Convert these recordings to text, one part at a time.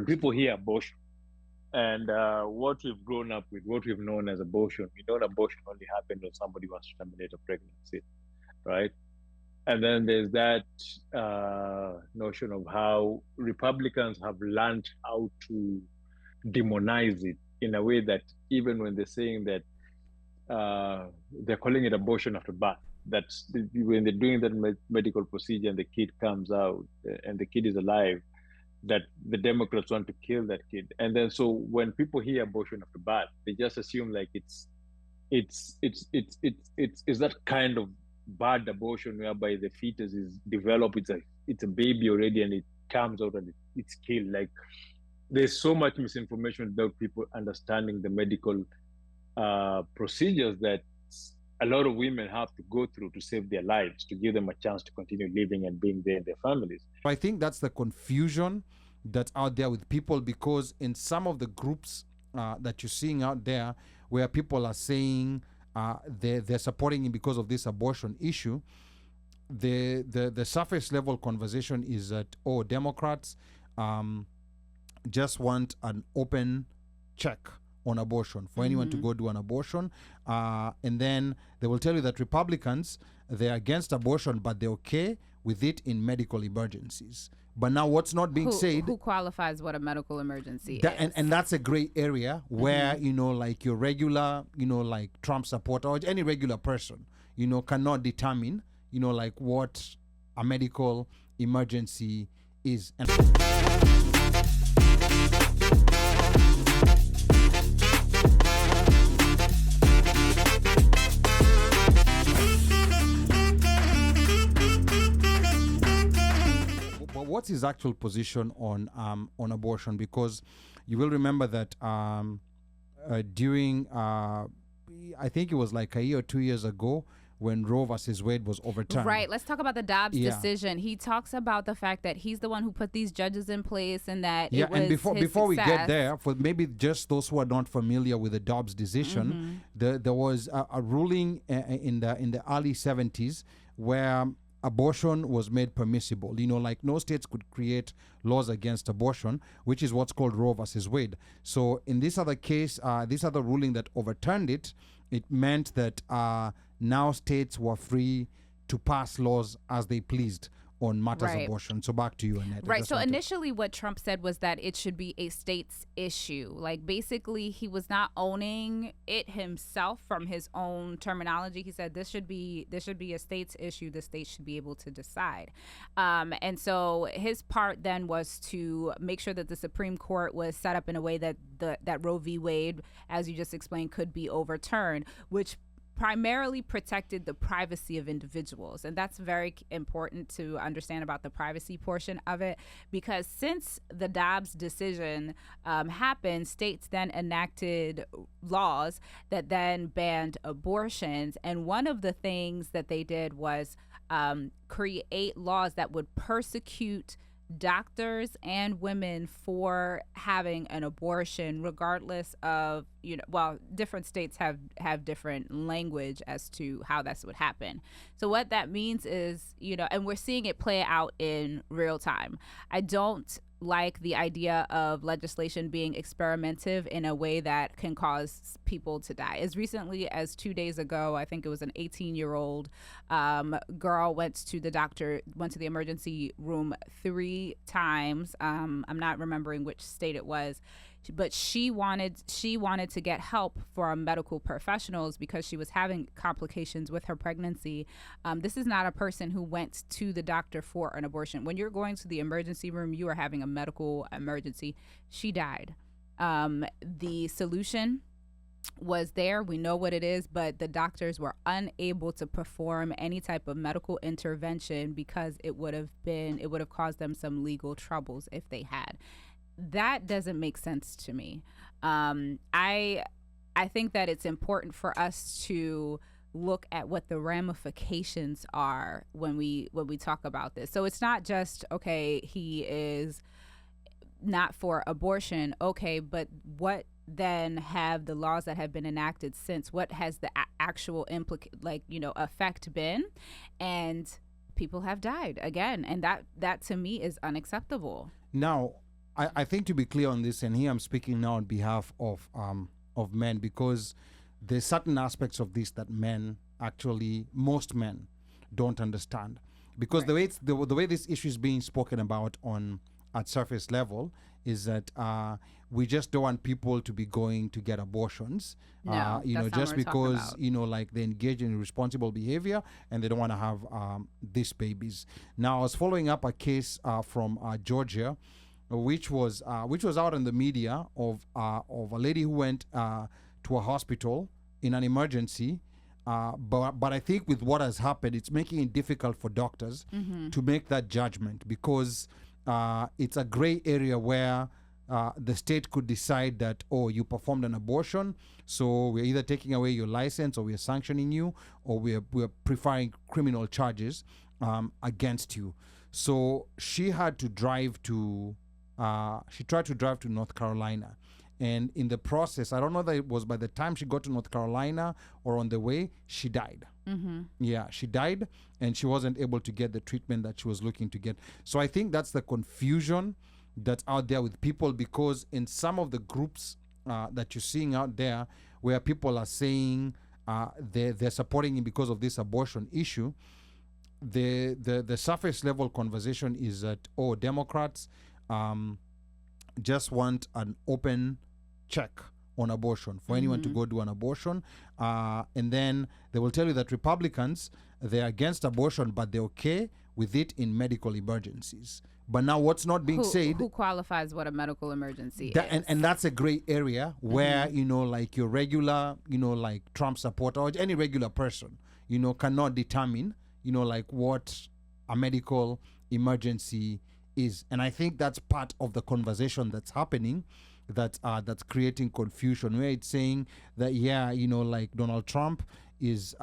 when people hear abortion and what we've grown up with, what we've known as abortion, we know abortion only happened when somebody wants to terminate a pregnancy, right? And then there's that notion of how Republicans have learned how to demonize it in a way that even when they're saying that they're calling it abortion after birth, that's when they're doing that medical procedure and the kid comes out and the kid is alive, that the Democrats want to kill that kid. And then so when people hear abortion after birth, they just assume like it's that kind of bad abortion whereby the fetus is developed, it's a baby already and it comes out and it's killed. Like there's so much misinformation about people understanding the medical procedures that a lot of women have to go through to save their lives, to give them a chance to continue living and being there in their families. I think that's the confusion that's out there with people, because in some of the groups that you're seeing out there where people are saying they're supporting him because of this abortion issue, the surface level conversation is that, Democrats just want an open check on abortion for anyone to go do an abortion, and then they will tell you that Republicans, they're against abortion but they're okay with it in medical emergencies. But now what's not being said, who qualifies what a medical emergency is, and that's a gray area where like your regular like Trump supporter or any regular person cannot determine like what a medical emergency is. And what's his actual position on abortion? Because you will remember that during I think it was like a year or 2 years ago when Roe versus Wade was overturned. Right. Let's talk about the Dobbs decision. He talks about the fact that he's the one who put these judges in place and that it was and before his we success. get there, for maybe just those who are not familiar with the Dobbs decision, there was a ruling in the early 70s where abortion was made permissible. Like no states could create laws against abortion, which is what's called Roe versus Wade. So in this other case, this other ruling that overturned it, it meant that now states were free to pass laws as they pleased on matters of abortion. So back to you, Annette. Right. So initially what Trump said was that it should be a state's issue. Like basically he was not owning it himself from his own terminology. He said this should be a state's issue. The state should be able to decide. And so his part then was to make sure that the Supreme Court was set up in a way that that Roe v. Wade, as you just explained, could be overturned, which primarily protected the privacy of individuals. And that's very important to understand about the privacy portion of it, because since the Dobbs decision happened, states then enacted laws that then banned abortions. And one of the things that they did was create laws that would persecute doctors and women for having an abortion, regardless of, different states have different language as to how this would happen. So what that means is, and we're seeing it play out in real time. I don't like the idea of legislation being experimentative in a way that can cause people to die. As recently as 2 days ago, I think it was an 18-year-old girl went to the emergency room 3 times. I'm not remembering which state it was, but she wanted to get help from medical professionals because she was having complications with her pregnancy. This is not a person who went to the doctor for an abortion. When you're going to the emergency room, you are having a medical emergency. She died. The solution was there. We know what it is, but the doctors were unable to perform any type of medical intervention because it would have caused them some legal troubles if they had. That doesn't make sense to me. I think that it's important for us to look at what the ramifications are when we talk about this. So it's not just, okay, he is not for abortion, okay, but what then have the laws that have been enacted since, what has the actual effect been? And people have died again, and that to me is unacceptable. Now, I think to be clear on this, and here I'm speaking now on behalf of men, because there's certain aspects of this that men actually, most men, don't understand, because the way the way this issue is being spoken about on at surface level is that we just don't want people to be going to get abortions, No, you know, that's not just what we're talking because about. you know, like they engage in irresponsible behavior and they don't want to have these babies. Now, I was following up a case from Georgia, which was out in the media of a lady who went to a hospital in an emergency. But I think with what has happened, it's making it difficult for doctors to make that judgment, because it's a gray area where the state could decide that, oh, you performed an abortion, so we're either taking away your license, or we're sanctioning you, or we're preferring criminal charges against you. So she had to drive to she tried to drive to North Carolina. And in the process, I don't know that it was by the time she got to North Carolina or on the way, she died. Yeah, she died, and she wasn't able to get the treatment that she was looking to get. So I think that's the confusion that's out there with people, because in some of the groups that you're seeing out there, where people are saying they're supporting him because of this abortion issue, the surface level conversation is that, oh, Democrats just want an open check on abortion for anyone to go do an abortion, and then they will tell you that Republicans, they're against abortion, but they're okay with it in medical emergencies. But now what's not being said, Who qualifies what a medical emergency is? and that's a gray area where you know, like your regular, you know, like Trump supporter or any regular person, you know, cannot determine, you know, like what a medical emergency is. And I think that's part of the conversation that's happening, that's creating confusion, where it's saying that, yeah, you know, like Donald Trump is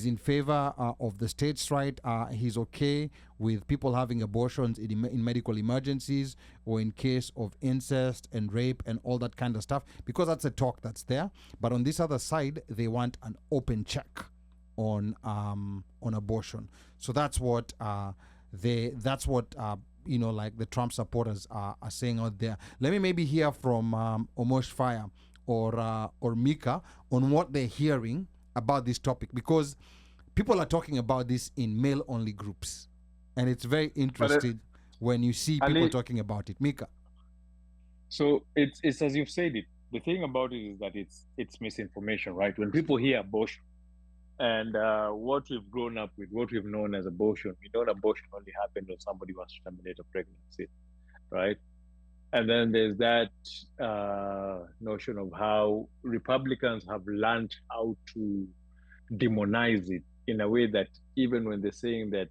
in favor of the states' right. He's okay with people having abortions in medical emergencies, or in case of incest and rape and all that kind of stuff, because that's a talk that's there. But on this other side, they want an open check on abortion. So that's what you know, like the Trump supporters are saying out there. Let me maybe hear from Omosh Fire or Mika on what they're hearing about this topic, because people are talking about this in male-only groups, and it's very interesting when you see people Ali, talking about it. Mika. so it's as you've said it. The thing about it is that it's misinformation, right? When people hear abortion, and what we've grown up with, what we've known as abortion, we know abortion only happened when somebody wants to terminate a pregnancy, right? And then there's that notion of how Republicans have learned how to demonize it in a way that even when they're saying that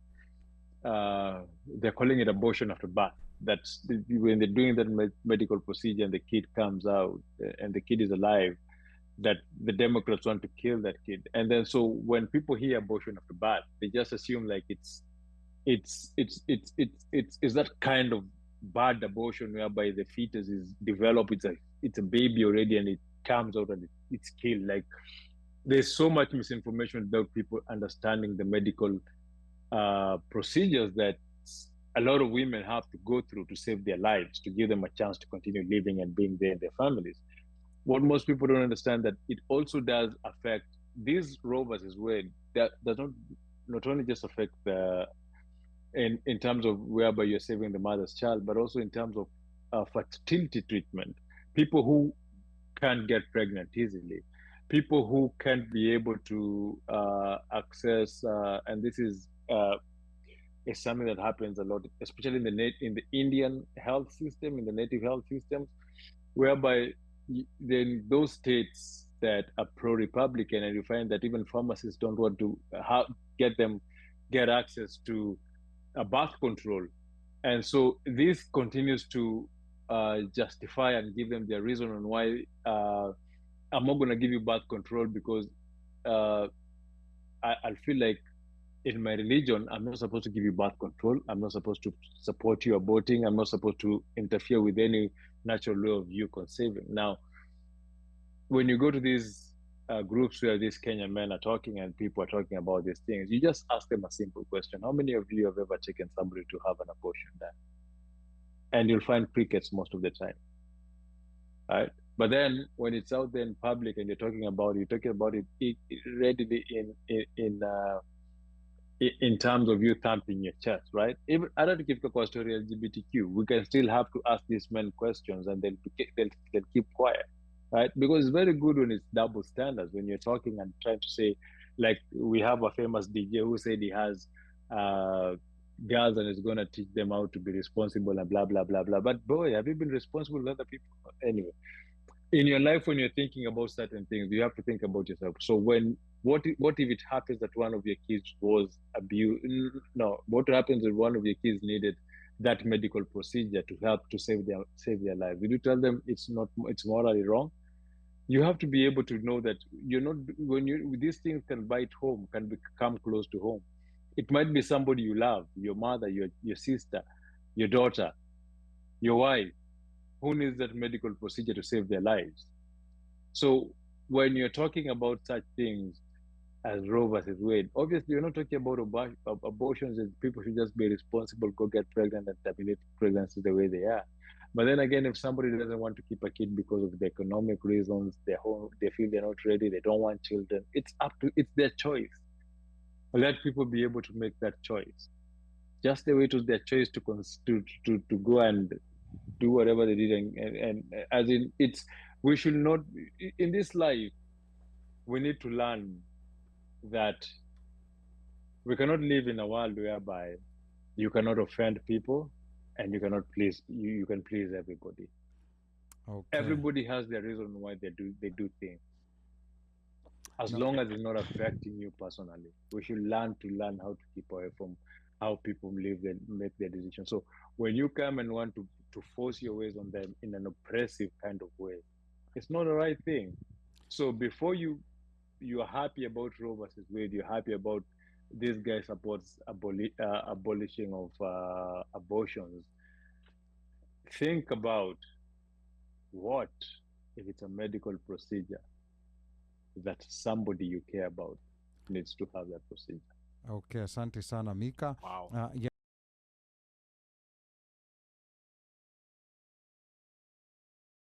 they're calling it abortion after birth, that's when they're doing that medical procedure and the kid comes out and the kid is alive, that the Democrats want to kill that kid. And then so when people hear abortion after birth, they just assume like it's that kind of bad abortion whereby the fetus is developed, it's a baby already, and it comes out and it's killed. Like, there's so much misinformation about people understanding the medical procedures that a lot of women have to go through to save their lives, to give them a chance to continue living and being there in their families. What most people don't understand, that it also does affect these Roe versus Wade. That does not only just affect the in terms of whereby you're saving the mother's child, but also in terms of fertility treatment. People who can't get pregnant easily, people who can't be able to access, and this is something that happens a lot, especially in the Indian health system, in the native health systems, whereby then those states that are pro-Republican, and you find that even pharmacists don't want to get access to birth control, and so this continues to justify and give them their reason on why I'm not going to give you birth control, because I feel like in my religion, I'm not supposed to give you birth control. I'm not supposed to support you aborting. I'm not supposed to interfere with any natural way of you conceiving. Now, when you go to these groups where these Kenyan men are talking and people are talking about these things, you just ask them a simple question. How many of you have ever taken somebody to have an abortion done? and you'll find crickets most of the time, right? But then when it's out there in public and you're talking about it readily in terms of you thumping your chest, right? Even I don't give a story LGBTQ, we can still have to ask these men questions, and they'll keep quiet, right? Because it's very good when it's double standards, when you're talking and trying to say, like we have a famous DJ who said he has girls and is going to teach them how to be responsible and blah blah blah blah. But boy, have you been responsible with other people? Anyway, in your life, when you're thinking about certain things, you have to think about yourself. So what if it happens that one of your kids was abused? No, what happens if one of your kids needed that medical procedure to help to save their life? Will you tell them it's morally wrong? You have to be able to know that you're not, when you these things can bite home, can become close to home. It might be somebody you love, your mother, your sister, your daughter, your wife, who needs that medical procedure to save their lives. So when you're talking about such things as Roe versus Wade, obviously you're not talking about abortions as people should just be responsible, go get pregnant and terminate pregnancies the way they are. But then again, if somebody doesn't want to keep a kid because of the economic reasons, they feel they're not ready, they don't want children, it's their choice. Let people be able to make that choice. Just the way it was their choice to go and do whatever they did, and as in we should not, in this life, we need to learn that we cannot live in a world whereby you cannot offend people and you cannot you can please everybody. Okay. Everybody has their reason why they do things, as long as it's not affecting you personally. We should learn how to keep away from how people live and make their decisions. So when you come and want to force your ways on them in an oppressive kind of way, it's not the right thing. So before you're happy about Roe versus Wade, you're happy about this guy supports abolishing of abortions, think about what if it's a medical procedure that somebody you care about needs to have that procedure. Okay, asante sana Mika. Wow. Yeah,